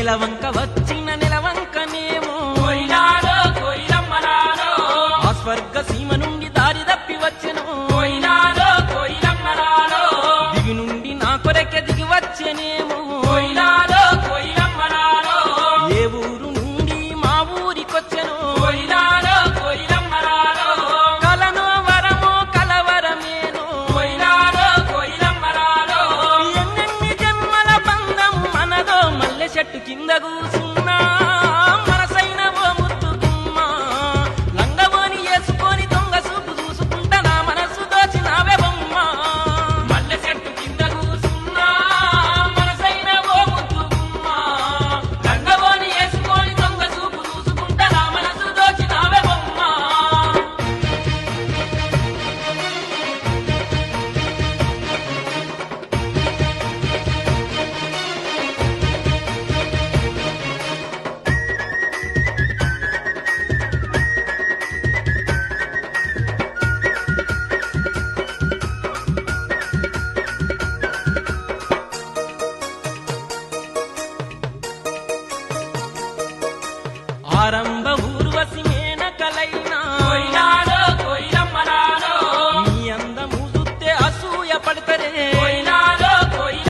నెలవంక వచ్చిన నెలవంకనేమో పోయినారో కోయిలమ్మలారో ఆ స్వర్గ సీమ నుండి దారి తప్పి వచ్చెను పోయినారో కోయిలమ్మలారో దివి నుండి నా కొరకే దిగి వచ్చెనేమో పోయినారో కోయిలమ్మలారో ఏ ఊరు నుండి మా ఊరికొచ్చెను పోయినారో కోయిలమ్మలారో కలను వరమో కలవరమేను పోయినారో కోయిలమ్మలారో ఎన్నెన్ని జన్మల బంధం మనదో మల్లె చెట్టు కింద కూసున్నా మనసైన ఓ ముద్దుగుమ్మ లంగవోని వేసుకొని దొంగ చూపు చూసుకుంటా నా మనసు దోచినావే బొమ్మ మల్లె చెట్టు కింద కూసున్నా మనసైన ఓ ముద్దు గుమ్మ లంగవోని వేసుకొని దొంగ చూపు చూసుకుంటా నా మనసు దోచినావే బొమ్మ ఆరంభ ఊర్వశి మేనకలై